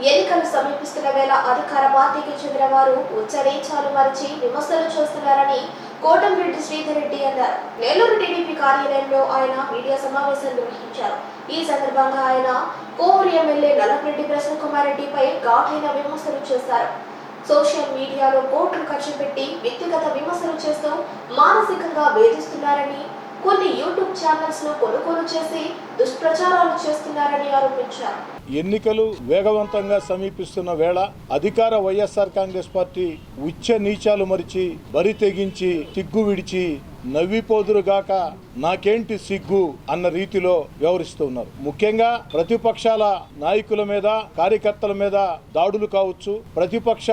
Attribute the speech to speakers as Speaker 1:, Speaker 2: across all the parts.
Speaker 1: ఎన్నికలు సమీపిస్తున్న వేళ అధికార పార్టీకి చెందిన వారు ఉచ్చరీచాలు మరిచి విమర్శలు చేస్తున్నారని కోటంరెడ్డి శ్రీధర్ రెడ్డి అన్నారు. నెల్లూరు టీడీపీ కార్యాలయంలో ఆయన మీడియా సమావేశం నిర్వహించారు. ఈ సందర్భంగా ఆయన కోవూరు ఎమ్మెల్యే నల్లపరెడ్డి ప్రసన్న కుమార్ రెడ్డిపై ఘాటైన విమర్శలు చేశారు. సోషల్ మీడియాలో కోట్లు ఖర్చు పెట్టి వ్యక్తిగత విమర్శలు చేస్తూ మానసికంగా వేధిస్తున్నారని, కొన్ని యూట్యూబ్ ఛానల్స్ ను కొనుగోలు చేసి దుష్ప్రచారాలు చేస్తున్నారని ఆరోపించారు.
Speaker 2: ఎన్నికలు వేగవంతంగా సమీపిస్తున్న వేళ అధికార వైఎస్ఆర్ కాంగ్రెస్ పార్టీ ఉచ్చ నీచాలు మరిచి బరి తెగించి సిగ్గు విడిచి నవ్విపోదురుగాక నాకేంటి సిగ్గు అన్న రీతిలో వ్యవహరిస్తూ ఉన్నారు. ముఖ్యంగా ప్రతిపక్షాల నాయకుల మీద కార్యకర్తల మీద దాడులు కావచ్చు, ప్రతిపక్ష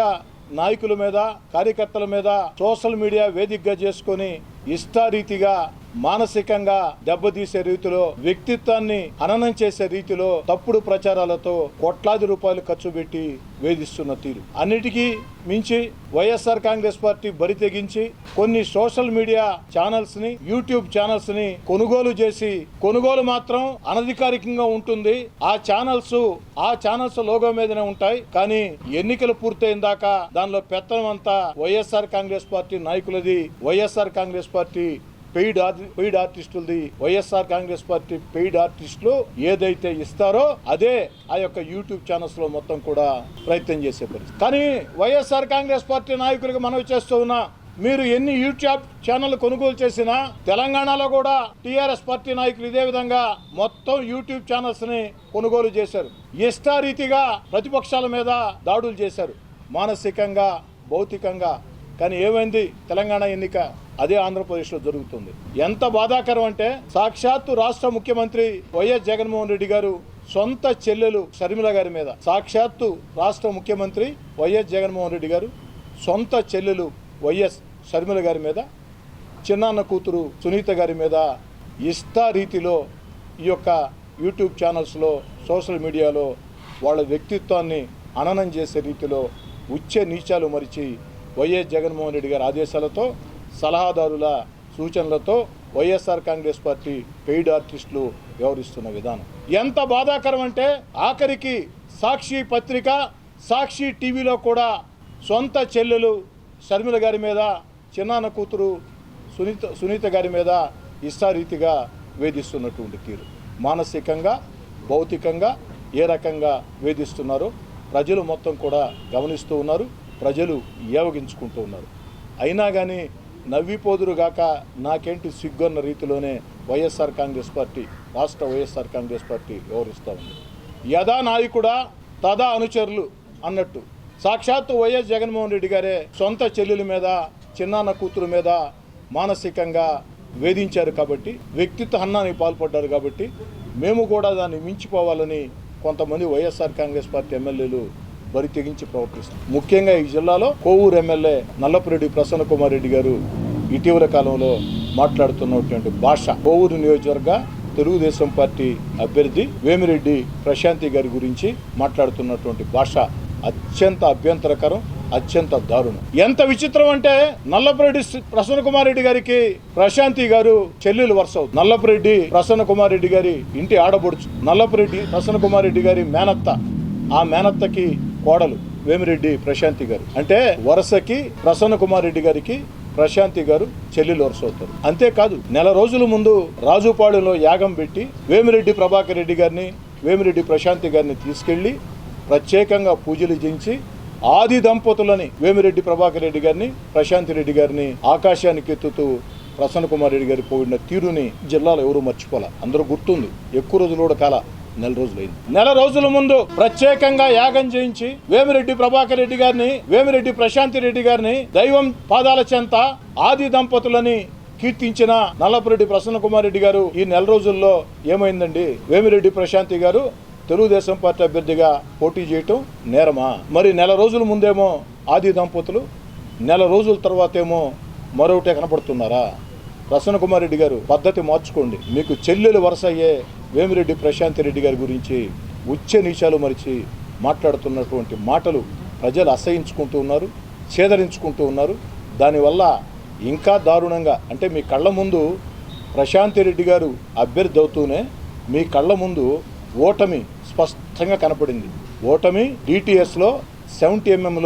Speaker 2: నాయకుల మీద కార్యకర్తల మీద సోషల్ మీడియా వేదికగా చేసుకొని ఇష్టారీతిగా మానసికంగా దెబ్బతీసే రీతిలో, వ్యక్తిత్వాన్ని హననం చేసే రీతిలో తప్పుడు ప్రచారాలతో కోట్లాది రూపాయలు ఖర్చు పెట్టి వేధిస్తున్న తీరు. అన్నిటికీ మించి వైఎస్ఆర్ కాంగ్రెస్ పార్టీ బరి తెగించి కొన్ని సోషల్ మీడియా ఛానల్స్ ని, యూట్యూబ్ ఛానల్స్ ని కొనుగోలు చేసి, కొనుగోలు మాత్రం అనధికారికంగా ఉంటుంది. ఆ ఛానల్స్ లోగో మీదనే ఉంటాయి. కానీ ఎన్నికలు పూర్తయిన దాకా దానిలో పెత్తనం అంతా వైఎస్ఆర్ కాంగ్రెస్ పార్టీ నాయకులది. వైఎస్ఆర్ కాంగ్రెస్ పార్టీ పెయిడ్ ఆర్టిస్టులది. వైఎస్ఆర్ కాంగ్రెస్ పార్టీ పెయిడ్ ఆర్టిస్టులు ఏదైతే ఇస్తారో అదే ఆ యొక్క యూట్యూబ్ ఛానల్స్ లో మొత్తం కూడా ప్రయత్నం చేసే పరిస్థితి. కానీ వైఎస్ఆర్ కాంగ్రెస్ పార్టీ నాయకులకు మనవి చేస్తూ ఉన్నా, మీరు ఎన్ని యూట్యూబ్ ఛానల్ కొనుగోలు చేసినా తెలంగాణలో కూడా టీఆర్ఎస్ పార్టీ నాయకులు ఇదే విధంగా మొత్తం యూట్యూబ్ ఛానల్స్ ని కొనుగోలు చేశారు. ఇష్టారీతిగా ప్రతిపక్షాల మీద దాడులు చేశారు, మానసికంగా, భౌతికంగా. కానీ ఏమైంది? తెలంగాణ ఎన్నిక అదే ఆంధ్రప్రదేశ్లో జరుగుతుంది. ఎంత బాధాకరం అంటే, సాక్షాత్తు రాష్ట్ర ముఖ్యమంత్రి వైఎస్ జగన్మోహన్ రెడ్డి గారు సొంత చెల్లెలు షర్మిల గారి మీద, సాక్షాత్తు రాష్ట్ర ముఖ్యమంత్రి వైఎస్ జగన్మోహన్ రెడ్డి గారు సొంత చెల్లెలు వైఎస్ షర్మిల గారి మీద, చిన్నాన్న కూతురు సునీత గారి మీద ఇష్టారీతిలో ఈ యొక్క యూట్యూబ్ ఛానల్స్లో, సోషల్ మీడియాలో వాళ్ళ వ్యక్తిత్వాన్ని హననం చేసే రీతిలో ఉచ్చ నీచాలు మరిచి వైఎస్ జగన్మోహన్ రెడ్డి గారి ఆదేశాలతో, సలహాదారుల సూచనలతో వైఎస్ఆర్ కాంగ్రెస్ పార్టీ పెయిడ్ ఆర్టిస్టులు వ్యవహరిస్తున్న విధానం ఎంత బాధాకరం అంటే, ఆఖరికి సాక్షి పత్రిక, సాక్షి టీవీలో కూడా సొంత చెల్లెలు షర్మిల గారి మీద, చిన్నాన్న కూతురు సునీత గారి మీద ఇష్టారీతిగా వేధిస్తున్నటువంటి తీరు. మానసికంగా, భౌతికంగా ఏ రకంగా వేధిస్తున్నారో ప్రజలు మొత్తం కూడా గమనిస్తూ ఉన్నారు. ప్రజలు ఏవగించుకుంటూ ఉన్నారు. అయినా కానీ నవ్విపోదురుగాక నాకేంటి సిగ్గన్న రీతిలోనే వైఎస్ఆర్ కాంగ్రెస్ పార్టీ, రాష్ట్ర వైఎస్ఆర్ కాంగ్రెస్ పార్టీ వ్యవహరిస్తూ ఉంది. యథా నాయకుడా తదా అనుచరులు అన్నట్టు సాక్షాత్తు వైఎస్ జగన్మోహన్ రెడ్డి గారే సొంత చెల్లెల మీద, చిన్నాన్న కూతురు మీద మానసికంగా వేధించారు కాబట్టి, వ్యక్తిత్వ హననానికి పాల్పడ్డారు కాబట్టి మేము కూడా దాన్ని మించిపోవాలని కొంతమంది వైఎస్ఆర్ కాంగ్రెస్ పార్టీ ఎమ్మెల్యేలు బరి తెగించి ప్రవర్తిస్తారు. ముఖ్యంగా ఈ జిల్లాలో కోవూరు ఎమ్మెల్యే నల్లపరెడ్డి ప్రసన్న కుమార్ రెడ్డి గారు ఇటీవల కాలంలో మాట్లాడుతున్నటువంటి భాష, కోవూరు నియోజకవర్గ తెలుగుదేశం పార్టీ అభ్యర్థి వేమిరెడ్డి ప్రశాంతి గారి గురించి మాట్లాడుతున్నటువంటి భాష అత్యంత అభ్యంతరకరం, అత్యంత దారుణం. ఎంత విచిత్రం అంటే, నల్లపరెడ్డి ప్రసన్న కుమార్ రెడ్డి గారికి ప్రశాంతి గారు చెల్లెలు వరుస అవుతుంది. నల్లపరెడ్డి ప్రసన్న కుమార్ రెడ్డి గారి ఇంటి ఆడబడుచు, నల్లపరెడ్డి ప్రసన్న కుమార్ రెడ్డి గారి మేనత్త, ఆ మేనత్తకి కోడలు వేమిరెడ్డి ప్రశాంతి గారు. అంటే వరుసకి ప్రసన్న కుమార్ రెడ్డి గారికి ప్రశాంతి గారు చెల్లెలు వరుస అవుతారు. అంతేకాదు, నెల రోజుల ముందు రాజుపాడులో యాగం పెట్టి వేమిరెడ్డి ప్రభాకర్ రెడ్డి గారిని, వేమిరెడ్డి ప్రశాంతి గారిని తీసుకెళ్లి ప్రత్యేకంగా పూజలు చేయించి ఆది దంపతులని వేమిరెడ్డి ప్రభాకర్ రెడ్డి గారిని, ప్రశాంతి రెడ్డి గారిని ఆకాశానికి ఎత్తుతూ ప్రసన్న కుమార్ రెడ్డి గారి పోయిన తీరుని జిల్లాలో ఎవరు మర్చిపోలే. అందరూ గుర్తుంది. ఎక్కువ రోజులు కూడా కాల, నెల రోజులైంది. నెల రోజుల ముందు ప్రత్యేకంగా యాగం చేయించి వేమిరెడ్డి ప్రభాకర్ రెడ్డి గారిని, వేమిరెడ్డి ప్రశాంతి రెడ్డి గారిని దైవం పాదాల చెంత ఆది దంపతులని కీర్తించిన నల్లపరెడ్డి ప్రసన్న కుమార్ రెడ్డి గారు ఈ నెల రోజుల్లో ఏమైందండి? వేమిరెడ్డి ప్రశాంతి గారు తెలుగుదేశం పార్టీ అభ్యర్థిగా పోటీ చేయటం నేరమా? మరి నెల రోజుల ముందేమో ఆది దంపతులు, నెల రోజుల తర్వాత ఏమో మరొకటే కనపడుతున్నారా? ప్రసన్న కుమార్ రెడ్డి గారు పద్ధతి మార్చుకోండి. మీకు చెల్లెలు వరుస అయ్యే వేమిరెడ్డి ప్రశాంతి రెడ్డి గారి గురించి ఉచ్చ నీచాలు మరిచి మాట్లాడుతున్నటువంటి మాటలు ప్రజలు అసహించుకుంటూ ఉన్నారు, ఛేదరించుకుంటూ ఉన్నారు. దానివల్ల ఇంకా దారుణంగా, అంటే మీ కళ్ళ ముందు ప్రశాంతి రెడ్డి గారు అభ్యర్థి అవుతూనే మీ కళ్ళ ముందు ఓటమి స్పష్టంగా కనపడింది. ఓటమి డిటిఎస్లో 70 mm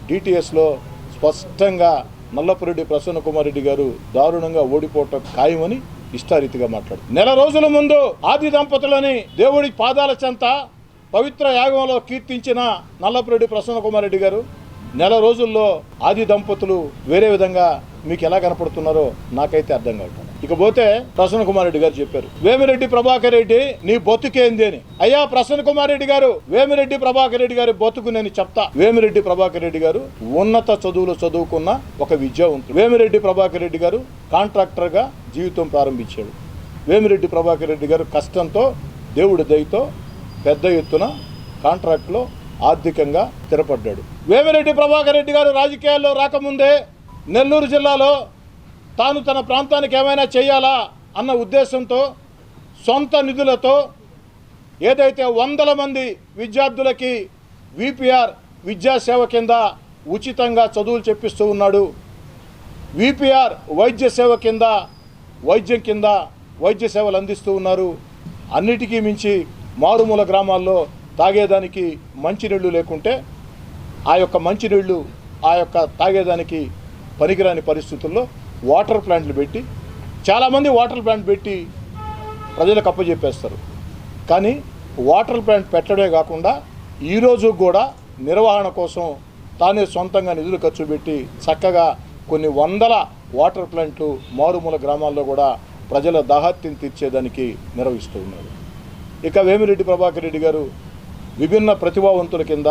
Speaker 2: డిటిఎస్లో స్పష్టంగా నల్లపురెడ్డి ప్రసన్న కుమార్ రెడ్డి గారు దారుణంగా ఓడిపోవటం ఖాయమని ఇష్టారీతిగా మాట్లాడు. నెల రోజుల ముందు ఆది దంపతులని దేవుడి పాదాల చెంత పవిత్ర యాగంలో కీర్తించిన నల్లపురెడ్డి ప్రసన్న కుమార్ రెడ్డి గారు నెల రోజుల్లో ఆది దంపతులు వేరే విధంగా మీకు ఎలా కనపడుతున్నారో నాకైతే అర్థం కావట్లేదు. ఇకపోతే ప్రసన్న కుమార్ రెడ్డి గారు చెప్పారు, వేమిరెడ్డి ప్రభాకర్ రెడ్డి నీ బతుకేంది అని. అయ్యా ప్రసన్న కుమార్ రెడ్డి గారు, వేమిరెడ్డి ప్రభాకర్ రెడ్డి గారి బతుకు నేను చెప్తా. వేమిరెడ్డి ప్రభాకర్ రెడ్డి గారు ఉన్నత చదువులు చదువుకున్న ఒక విద్యావంతుడు. వేమిరెడ్డి ప్రభాకర్ రెడ్డి గారు కాంట్రాక్టర్ గా జీవితం ప్రారంభించాడు. వేమిరెడ్డి ప్రభాకర్ రెడ్డి గారు కష్టంతో దేవుడి దయతో పెద్ద ఎత్తున కాంట్రాక్ట్లో ఆర్థికంగా స్థిరపడ్డాడు. వేమిరెడ్డి ప్రభాకర్ రెడ్డి గారు రాజకీయాల్లో రాకముందే నెల్లూరు జిల్లాలో తాను తన ప్రాంతానికి ఏమైనా చేయాలా అన్న ఉద్దేశంతో సొంత నిధులతో ఏదైతే 100 మంది విద్యార్థులకి విపిఆర్ విద్యాసేవ కింద ఉచితంగా చదువులు చెప్పిస్తూ ఉన్నాడు. విపిఆర్ వైద్య సేవ కింద వైద్య సేవలు అందిస్తూ ఉన్నారు. అన్నిటికీ మించి మారుమూల గ్రామాల్లో తాగేదానికి మంచినీళ్లు లేకుంటే ఆ యొక్క మంచినీళ్లు ఆ యొక్క తాగేదానికి పనికిరాని పరిస్థితుల్లో వాటర్ ప్లాంట్లు పెట్టి చాలామంది వాటర్ ప్లాంట్ పెట్టి ప్రజలకు అప్పచెప్పేస్తారు. కానీ వాటర్ ప్లాంట్ పెట్టడమే కాకుండా ఈరోజు కూడా నిర్వహణ కోసం తానే సొంతంగా నిధులు ఖర్చు పెట్టి చక్కగా కొన్ని 100 వాటర్ ప్లాంట్లు మారుమూల గ్రామాల్లో కూడా ప్రజల దాహార్తిని తీర్చేదానికి నిర్వహిస్తూ ఉన్నారు. ఇక వేమిరెడ్డి ప్రభాకర్ రెడ్డి గారు విభిన్న ప్రతిభావంతుల కింద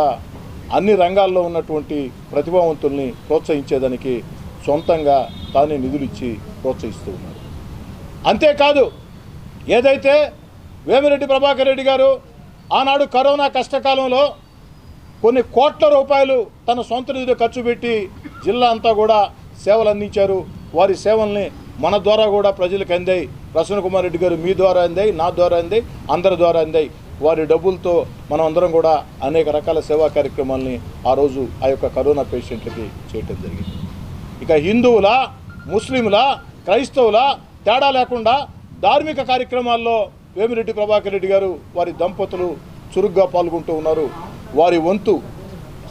Speaker 2: అన్ని రంగాల్లో ఉన్నటువంటి ప్రతిభావంతుల్ని ప్రోత్సహించేదానికి సొంతంగా తానే నిధులు ఇచ్చి ప్రోత్సహిస్తూ ఉన్నారు. అంతేకాదు ఏదైతే వేమిరెడ్డి ప్రభాకర్ రెడ్డి గారు ఆనాడు కరోనా కష్టకాలంలో కొన్ని కోట్ల రూపాయలు తన సొంత నిధులు ఖర్చు పెట్టి జిల్లా అంతా కూడా సేవలు అందించారు. వారి సేవల్ని మన ద్వారా కూడా ప్రజలకు అందాయి. ప్రసన్న కుమార్ రెడ్డి గారు మీ ద్వారా అందాయి, నా ద్వారా అందాయి, అందరి ద్వారా అందాయి. వారి డబ్బులతో మనం అందరం కూడా అనేక రకాల సేవా కార్యక్రమాలని ఆ రోజు ఆ యొక్క కరోనా పేషెంట్లకి చేయటం జరిగింది. ఇక హిందువుల, ముస్లింల, క్రైస్తవుల తేడా లేకుండా ధార్మిక కార్యక్రమాల్లో వేమిరెడ్డి ప్రభాకర్ రెడ్డి గారు వారి దంపతులు చురుగ్గా పాల్గొంటూ ఉన్నారు. వారి వంతు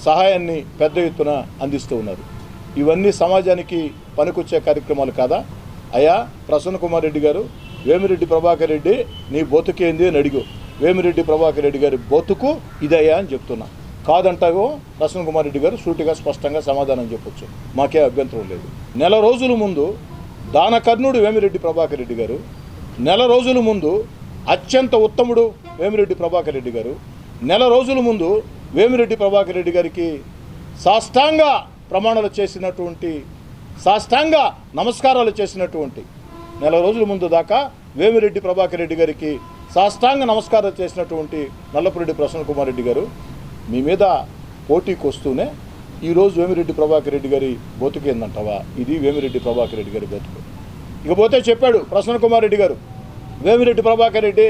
Speaker 2: సహాయాన్ని పెద్ద ఎత్తున అందిస్తూ ఉన్నారు. ఇవన్నీ సమాజానికి పనికొచ్చే కార్యక్రమాలు కాదా? అయ్యా ప్రసన్న కుమార్ రెడ్డి గారు, వేమిరెడ్డి ప్రభాకర్ రెడ్డి నీ బతుకేంది అని అడిగు. వేమిరెడ్డి ప్రభాకర్ రెడ్డి గారి బతుకు ఇదయ్యా అని చెప్తున్నా. కాదంటావో ప్రసన్న కుమార్ రెడ్డి గారు సూటిగా స్పష్టంగా సమాధానం చెప్పొచ్చు, మాకే అభ్యంతరం లేదు. నెల రోజుల ముందు దానకర్ణుడు వేమిరెడ్డి ప్రభాకర్ రెడ్డి గారు, నెల రోజుల ముందు అత్యంత ఉత్తముడు వేమిరెడ్డి ప్రభాకర్ రెడ్డి గారు, నెల రోజుల ముందు వేమిరెడ్డి ప్రభాకర్ రెడ్డి గారికి సాష్టాంగ ప్రమాణాలు చేసినటువంటి, సాష్టాంగ నమస్కారాలు చేసినటువంటి, నెల రోజుల ముందు దాకా వేమిరెడ్డి ప్రభాకర్ రెడ్డి గారికి సాష్టాంగ నమస్కారాలు చేసినటువంటి నల్లపురెడ్డి ప్రసన్న కుమార్ రెడ్డి గారు మీ మీద పోటీకి వస్తూనే ఈరోజు వేమిరెడ్డి ప్రభాకర్ రెడ్డి గారి బతుకేందంటావా? ఇది వేమిరెడ్డి ప్రభాకర్ రెడ్డి గారి బతుకు. ఇకపోతే చెప్పాడు ప్రసన్న కుమార్ రెడ్డి గారు, వేమిరెడ్డి ప్రభాకర్ రెడ్డి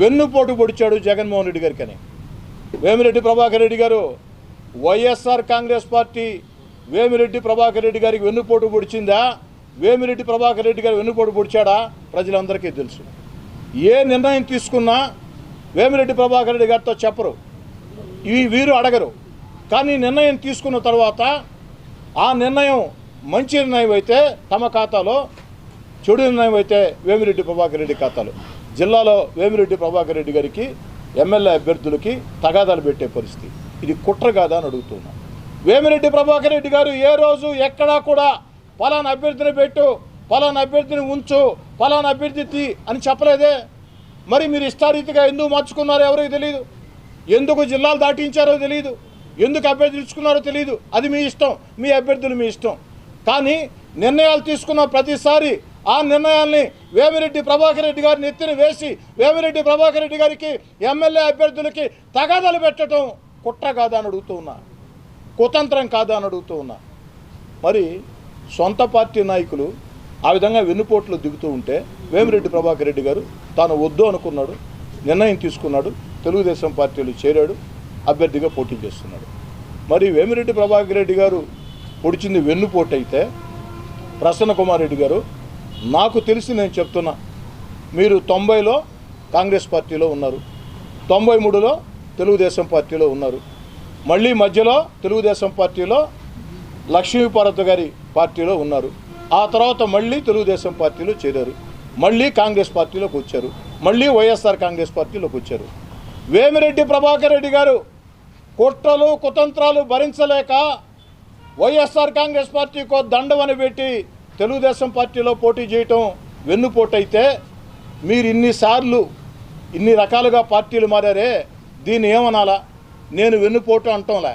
Speaker 2: వెన్నుపోటు పొడిచాడు జగన్మోహన్ రెడ్డి గారికి అని. వేమిరెడ్డి ప్రభాకర్ రెడ్డి గారు వైఎస్ఆర్ కాంగ్రెస్ పార్టీ వేమిరెడ్డి ప్రభాకర్ రెడ్డి గారికి వెన్నుపోటు పొడిచిందా? వేమిరెడ్డి ప్రభాకర్ రెడ్డి గారు వెన్నుపోటు పొడిచాడా? ప్రజలందరికీ తెలుసు. ఏ నిర్ణయం తీసుకున్నా వేమిరెడ్డి ప్రభాకర్ రెడ్డి గారితో చెప్పరు, వీరు అడగరు. కానీ నిర్ణయం తీసుకున్న తర్వాత ఆ నిర్ణయం మంచి నిర్ణయం అయితే తమ ఖాతాలో, చెడు నిర్ణయం అయితే వేమిరెడ్డి ప్రభాకర్ రెడ్డి ఖాతాలో. జిల్లాలో వేమిరెడ్డి ప్రభాకర్ రెడ్డి గారికి ఎమ్మెల్యే అభ్యర్థులకి తగాదాలు పెట్టే పరిస్థితి. ఇది కుట్ర కాదా అని అడుగుతున్నా. వేమిరెడ్డి ప్రభాకర్ రెడ్డి గారు ఏ రోజు ఎక్కడా కూడా పలానా అభ్యర్థిని పెట్టు, పలానా అభ్యర్థిని ఉంచు, పలానా అభ్యర్థి అని చెప్పలేదే. మరి మీరు ఇష్టారీతిగా ఎందుకు మార్చుకున్నారో ఎవరికి తెలియదు, ఎందుకు జిల్లాలు దాటించారో తెలియదు, ఎందుకు అభ్యర్థులు ఇచ్చుకున్నారో తెలియదు. అది మీ ఇష్టం, మీ అభ్యర్థులు మీ ఇష్టం. కానీ నిర్ణయాలు తీసుకున్న ప్రతిసారి ఆ నిర్ణయాల్ని వేమిరెడ్డి ప్రభాకర్ రెడ్డి గారిని ఎత్తిన వేసి వేమిరెడ్డి ప్రభాకర్ రెడ్డి గారికి ఎమ్మెల్యే అభ్యర్థులకి తగాదాలు పెట్టడం కుట్ర కాదా అని అడుగుతూ ఉన్నా, కుతంత్రం కాదా అని అడుగుతూ ఉన్నా. మరి సొంత పార్టీ నాయకులు ఆ విధంగా వెన్నుపోట్లు దిగుతూ ఉంటే వేమిరెడ్డి ప్రభాకర్ రెడ్డి గారు తాను వద్దు అనుకున్నాడు, నిర్ణయం తీసుకున్నాడు, తెలుగుదేశం పార్టీలో చేరాడు, అభ్యర్థిగా పోటీ చేస్తున్నాడు. మరి వేమిరెడ్డి ప్రభాకర్ రెడ్డి గారు పొడిచింది వెన్నుపోటు అయితే ప్రసన్న కుమార్ రెడ్డి గారు, నాకు తెలిసి నేను చెప్తున్నా, మీరు 90లో కాంగ్రెస్ పార్టీలో ఉన్నారు, 93లో తెలుగుదేశం పార్టీలో ఉన్నారు. మళ్ళీ మధ్యలో తెలుగుదేశం పార్టీలో లక్ష్మీపార్వతి గారి పార్టీలో ఉన్నారు. ఆ తర్వాత మళ్ళీ తెలుగుదేశం పార్టీలో చేరారు. మళ్ళీ కాంగ్రెస్ పార్టీలోకి వచ్చారు. మళ్ళీ వైఎస్ఆర్ కాంగ్రెస్ పార్టీలోకి వచ్చారు. వేమిరెడ్డి ప్రభాకర్ రెడ్డి గారు కుట్రలు కుతంత్రాలు భరించలేక వైఎస్ఆర్ కాంగ్రెస్ పార్టీకో దండవని పెట్టి తెలుగుదేశం పార్టీలో పోటీ చేయటం వెన్నుపోటైతే మీరు ఇన్నిసార్లు ఇన్ని రకాలుగా పార్టీలు మారారే, దీన్ని ఏమనాలా? నేను వెన్నుపోటు అంటంలే,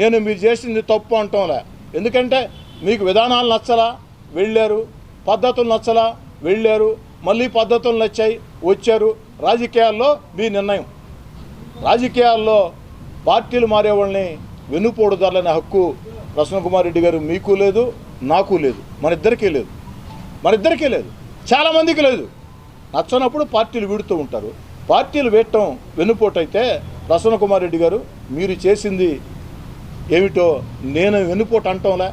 Speaker 2: నేను మీరు చేసింది తప్పు అంటంలే. ఎందుకంటే మీకు విధానాలు నచ్చలా వెళ్ళారు, పద్ధతులు నచ్చలా వెళ్ళారు, మళ్ళీ పద్ధతులు నచ్చాయి వచ్చారు. రాజకీయాల్లో మీ నిర్ణయం. రాజకీయాల్లో పార్టీలు మారే వాళ్ళని వెన్నుపోటుదారులనే హక్కు ప్రసన్నకుమార్ రెడ్డి గారు మీకు లేదు, నాకు లేదు, మన ఇద్దరికీ లేదు, చాలామందికి లేదు. నచ్చనప్పుడు పార్టీలు వీడుతూ ఉంటారు. పార్టీలు వీడటం వెన్నుపోటు అయితే ప్రసన్నకుమార్ రెడ్డి గారు మీరు చేసింది ఏమిటో నేను వెన్నుపోటు అంటంలే,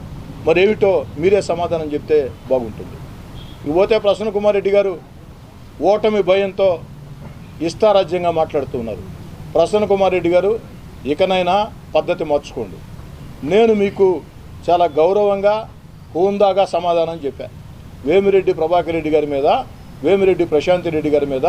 Speaker 2: మరేమిటో మీరే సమాధానం చెప్తే బాగుంటుంది. ఇకపోతే ప్రసన్నకుమార్ రెడ్డి గారు ఓటమి భయంతో ఇష్టారాజ్యంగా మాట్లాడుతూ ఉన్నారు. ప్రసన్నకుమార్ రెడ్డి గారు ఇకనైనా పద్ధతి మార్చుకోండి. నేను మీకు చాలా గౌరవంగా హోందాగా సమాధానం చెప్పా. వేమిరెడ్డి ప్రభాకర్ రెడ్డి గారి మీద, వేమిరెడ్డి ప్రశాంతి రెడ్డి గారి మీద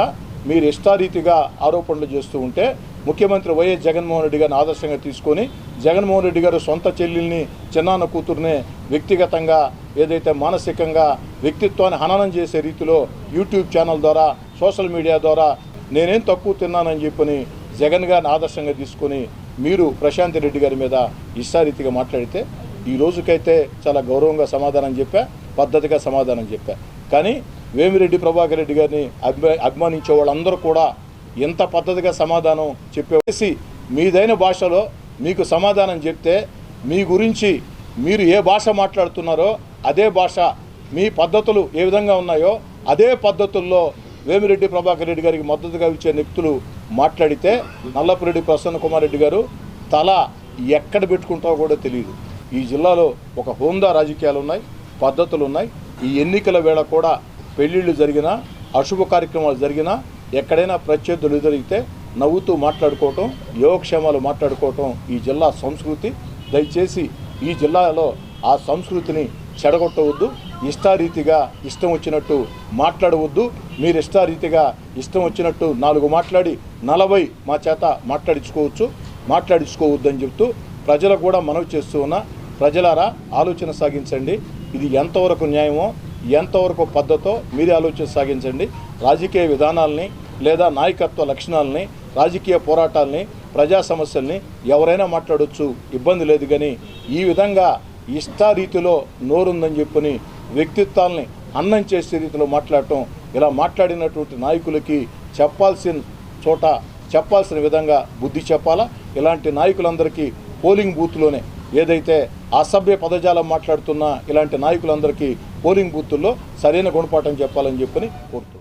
Speaker 2: మీరు ఇష్టారీతిగా ఆరోపణలు చేస్తూ ఉంటే ముఖ్యమంత్రి వైఎస్ జగన్మోహన్ రెడ్డి గారిని ఆదర్శంగా తీసుకొని జగన్మోహన్ రెడ్డి గారు సొంత చెల్లెల్ని చిన్నాన్న కూతుర్నే వ్యక్తిగతంగా ఏదైతే మానసికంగా వ్యక్తిత్వాన్ని హననం చేసే రీతిలో యూట్యూబ్ ఛానల్ ద్వారా సోషల్ మీడియా ద్వారా నేనేం తక్కువ తిన్నానని చెప్పని జగన్ గారిని ఆదర్శంగా తీసుకొని మీరు ప్రశాంతి రెడ్డి గారి మీద ఇష్టారీతిగా మాట్లాడితే ఈ రోజుకైతే చాలా గౌరవంగా సమాధానం చెప్పా, పద్ధతిగా సమాధానం చెప్పా. కానీ వేమిరెడ్డి ప్రభాకర్ రెడ్డి గారిని అభిమానించే వాళ్ళందరూ కూడా ఎంత పద్ధతిగా సమాధానం చెప్పేసి మీదైన భాషలో మీకు సమాధానం చెప్తే మీ గురించి మీరు ఏ భాష మాట్లాడుతున్నారో అదే భాష, మీ పద్ధతులు ఏ విధంగా ఉన్నాయో అదే పద్ధతుల్లో వేమిరెడ్డి ప్రభాకర్ రెడ్డి గారికి మద్దతుగా ఇచ్చే వ్యక్తులు మాట్లాడితే నల్లపురెడ్డి ప్రసన్నకుమార్ రెడ్డి గారు తల ఎక్కడ పెట్టుకుంటారో కూడా తెలియదు. ఈ జిల్లాలో ఒక హోందా రాజకీయాలు ఉన్నాయి, పద్ధతులు ఉన్నాయి. ఈ ఎన్నికల వేళ కూడా పెళ్ళిళ్ళు జరిగినా, అశుభ కార్యక్రమాలు జరిగినా, ఎక్కడైనా ప్రత్యర్థులు జరిగితే నవ్వుతూ మాట్లాడుకోవటం, యోగక్షేమాలు మాట్లాడుకోవటం ఈ జిల్లా సంస్కృతి. దయచేసి ఈ జిల్లాలో ఆ సంస్కృతిని చెడగొట్టవద్దు. ఇష్టారీతిగా ఇష్టం వచ్చినట్టు మాట్లాడవద్దు. మీరు ఇష్టారీతిగా ఇష్టం వచ్చినట్టు 4 మాట్లాడి 40 మా చేత మాట్లాడించుకోవద్దని చెప్తూ ప్రజలకు కూడా మనవి చేస్తూ ఉన్నా. ప్రజలారా ఆలోచన సాగించండి. ఇది ఎంతవరకు న్యాయమో ఎంతవరకు పద్ధతో మీరే ఆలోచన సాగించండి. రాజకీయ విధానాలని లేదా నాయకత్వ లక్షణాలని, రాజకీయ పోరాటాలని, ప్రజా సమస్యల్ని ఎవరైనా మాట్లాడొచ్చు, ఇబ్బంది లేదు. కానీ ఈ విధంగా ఇష్టారీతిలో నోరుందని చెప్పని వ్యక్తిత్వాల్ని అన్నం చేసే రీతిలో మాట్లాడటం, ఇలా మాట్లాడినటువంటి నాయకులకి చెప్పాల్సిన చోట చెప్పాల్సిన విధంగా బుద్ధి చెప్పాలా. ఇలాంటి నాయకులందరికీ పోలింగ్ బూత్లోనే ఏదైతే అసభ్య పదజాలం మాట్లాడుతున్నా ఇలాంటి నాయకులందరికీ పోలింగ్ బూతుల్లో సరైన గుణపాఠం చెప్పాలని చెప్పని కోరుతున్నాను.